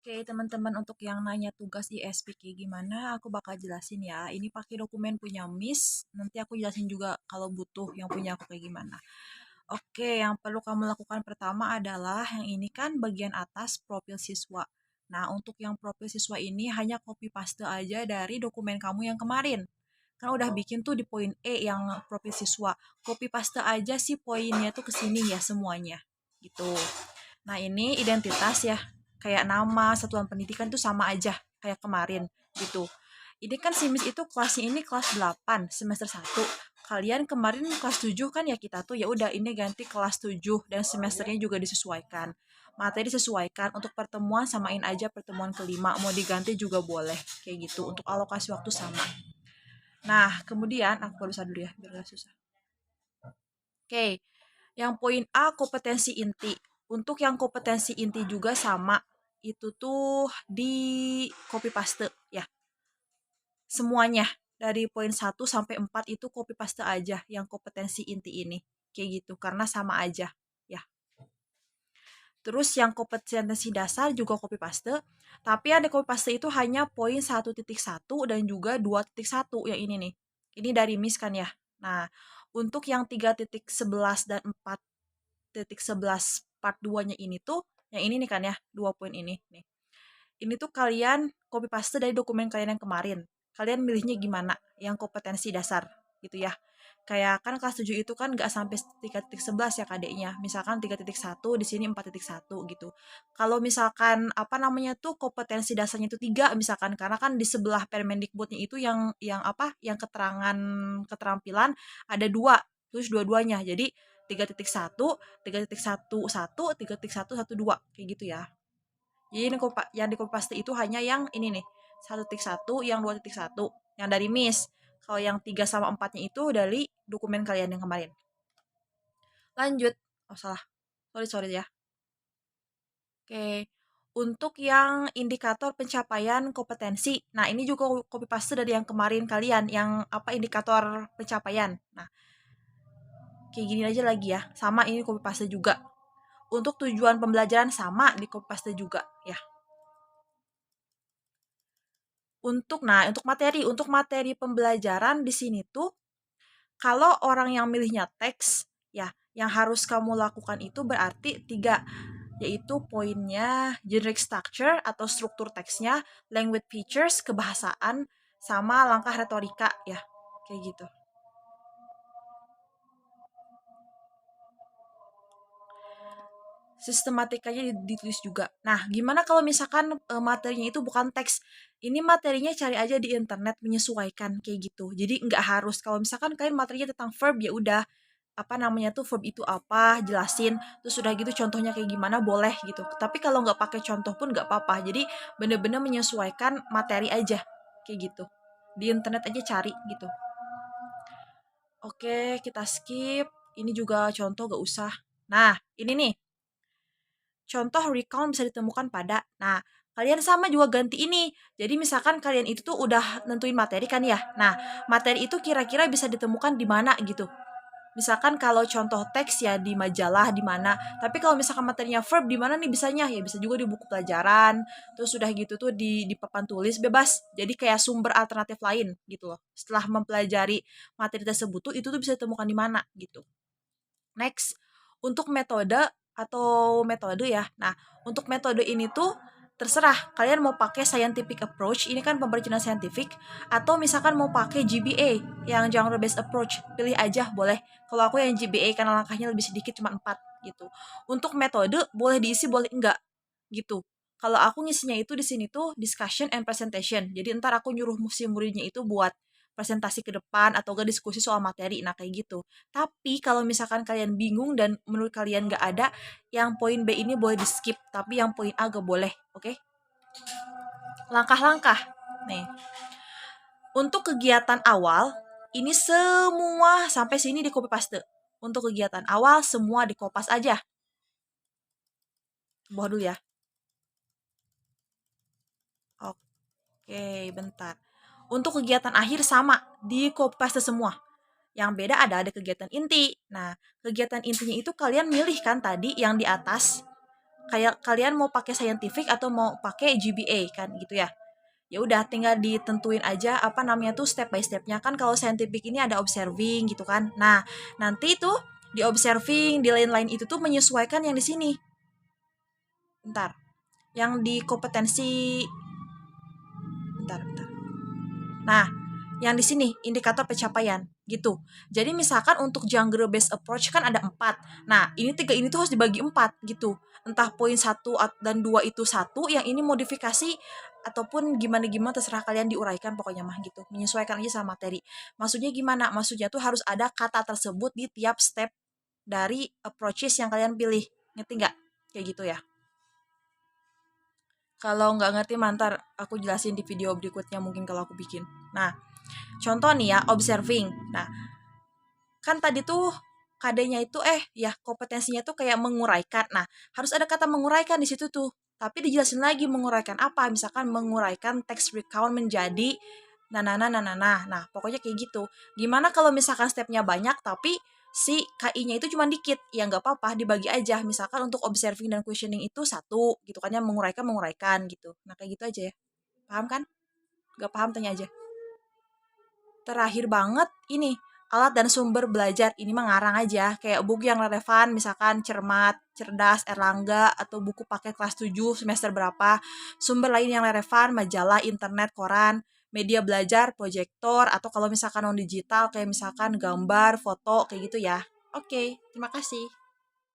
Oke, teman-teman, untuk yang nanya tugas ISP kayak gimana, aku bakal jelasin ya. Ini pakai dokumen punya Miss. Nanti aku jelasin juga kalau butuh yang punya aku kayak gimana. Oke, yang perlu kamu lakukan pertama adalah yang ini kan bagian atas profil siswa. Nah, untuk yang profil siswa ini hanya copy paste aja dari dokumen kamu yang kemarin. Kan udah bikin tuh di poin E yang profil siswa. Copy paste aja sih poinnya tuh ke sini ya semuanya. Gitu. Nah, ini identitas ya. Kayak nama, satuan pendidikan itu sama aja kayak kemarin gitu. Ini kan si Miss itu kelasnya ini kelas 8 semester 1. Kalian kemarin kelas 7 kan ya kita tuh ya udah ini ganti kelas 7 dan semesternya juga disesuaikan. Materi disesuaikan untuk pertemuan samain aja pertemuan kelima, mau diganti juga boleh kayak gitu untuk alokasi waktu sama. Nah, kemudian aku bisa dulu ya biar gak susah. Oke, yang poin A kompetensi inti. Untuk yang kompetensi inti juga sama. Itu tuh di copy paste ya. Semuanya dari poin 1 sampai 4 itu copy paste aja yang kompetensi inti ini. Kayak gitu karena sama aja ya. Terus yang kompetensi dasar juga copy paste, tapi yang di copy paste itu hanya poin 1.1 dan juga 2.1 yang ini nih. Ini dari Miss kan ya. Nah, untuk yang 3.11 dan 4.11 part 2-nya ini tuh, yang ini nih kan ya, 2 poin ini nih. Ini tuh kalian copy paste dari dokumen kalian yang kemarin. Kalian milihnya gimana? Yang kompetensi dasar gitu ya. Kayak kan kelas 7 itu kan nggak sampai 3.11 ya KD-nya. Misalkan 3.1 di sini 4.1 gitu. Kalau misalkan apa namanya tuh kompetensi dasarnya itu 3 misalkan karena kan di sebelah Permendikbudnya itu yang apa? Yang keterangan keterampilan ada 2, terus dua-duanya. Jadi 3.1, 3.11, 3.112 kayak gitu ya. Jadi ini yang di copy paste itu hanya yang ini nih, 1.1, yang 2.1, yang dari Miss. Kalau yang 3 sama 4-nya itu dari dokumen kalian yang kemarin. Lanjut. Oh, salah. Sorry ya. Oke. Untuk yang indikator pencapaian kompetensi. Nah, ini juga copy paste dari yang kemarin kalian, yang apa indikator pencapaian. Nah, kayak gini aja lagi ya. Sama ini copy paste juga. Untuk tujuan pembelajaran sama di copy paste juga ya. Untuk materi pembelajaran di sini tuh kalau orang yang milihnya teks ya, yang harus kamu lakukan itu berarti 3, yaitu poinnya generic structure atau struktur teksnya, language features, kebahasaan, sama langkah retorika ya. Kayak gitu. Sistematikanya ditulis juga. Nah, gimana kalau misalkan materinya itu bukan teks? Ini materinya cari aja di internet menyesuaikan kayak gitu. Jadi nggak harus kalau misalkan kalian materinya tentang verb ya udah apa namanya tuh verb itu apa jelasin terus udah gitu contohnya kayak gimana boleh gitu. Tapi kalau nggak pakai contoh pun nggak apa-apa. Jadi bener-bener menyesuaikan materi aja kayak gitu. Di internet aja cari gitu. Oke, kita skip. Ini juga contoh gak usah. Nah, ini nih. Contoh recount bisa ditemukan pada. Nah, kalian sama juga ganti ini. Jadi misalkan kalian itu tuh udah nentuin materi kan ya. Nah, materi itu kira-kira bisa ditemukan di mana gitu. Misalkan kalau contoh teks ya di majalah di mana. Tapi kalau misalkan materinya verb di mana nih bisanya? Ya bisa juga di buku pelajaran. Terus sudah gitu tuh di papan tulis bebas. Jadi kayak sumber alternatif lain gitu loh. Setelah mempelajari materi tersebut tuh itu tuh bisa ditemukan di mana gitu. Next, untuk metode ya. Nah, untuk metode ini tuh terserah kalian mau pakai scientific approach, ini kan pemeriksaan saintifik, atau misalkan mau pakai GBA yang genre based approach, pilih aja boleh. Kalau aku yang GBA karena langkahnya lebih sedikit cuma 4 gitu. Untuk metode boleh diisi boleh enggak gitu. Kalau aku ngisinya itu di sini tuh discussion and presentation. Jadi ntar aku nyuruh muridnya itu buat presentasi ke depan atau gak diskusi soal materi. Nah, kayak gitu. Tapi kalau misalkan kalian bingung dan menurut kalian gak ada, yang poin B ini boleh di skip, tapi yang poin A gak boleh, oke? Langkah-langkah. Nih, untuk kegiatan awal, ini semua sampai sini di copy paste. Untuk kegiatan awal, semua di kopas aja. Bawah dulu ya. Oke, bentar. Untuk kegiatan akhir sama, di copy paste semua. Yang beda ada kegiatan inti. Nah, kegiatan intinya itu kalian milih kan tadi yang di atas. kayak kalian mau pakai scientific atau mau pakai GBA kan gitu ya. Ya udah tinggal ditentuin aja apa namanya tuh step by stepnya kan. Kalau scientific ini ada observing gitu kan. Nah, nanti tuh di observing di lain-lain itu tuh menyesuaikan yang di sini. Bentar. Yang di kompetensi, bentar. Nah, yang di sini indikator pencapaian gitu. Jadi misalkan untuk genre based approach kan ada 4. Nah, ini 3 ini tuh harus dibagi 4 gitu. Entah poin 1 dan 2 itu satu, yang ini modifikasi ataupun gimana-gimana terserah kalian diuraikan pokoknya mah gitu. Menyesuaikan aja sama materi. Maksudnya gimana? Maksudnya tuh harus ada kata tersebut di tiap step dari approaches yang kalian pilih. Ngerti nggak? Kayak gitu ya. Kalau nggak ngerti mantar aku jelasin di video berikutnya mungkin kalau aku bikin. Nah, contoh nih ya, observing. Nah, kan tadi tuh KD-nya itu ya kompetensinya tuh kayak menguraikan. Nah, harus ada kata menguraikan di situ tuh. Tapi dijelasin lagi menguraikan apa? Misalkan menguraikan text recount menjadi nah, pokoknya kayak gitu. Gimana kalau misalkan stepnya banyak tapi si KI-nya itu cuma dikit? Ya nggak apa-apa, dibagi aja. Misalkan untuk observing dan questioning itu satu, gitu kan ya, menguraikan gitu. Nah, kayak gitu aja ya. Paham kan? Nggak paham tanya aja. Terakhir banget ini alat dan sumber belajar, ini mah ngarang aja kayak buku yang relevan misalkan Cermat, Cerdas, Erlangga, atau buku paket kelas 7 semester berapa. Sumber lain yang relevan majalah, internet, koran, media belajar, proyektor, atau kalau misalkan non digital kayak misalkan gambar, foto kayak gitu ya. Oke, terima kasih.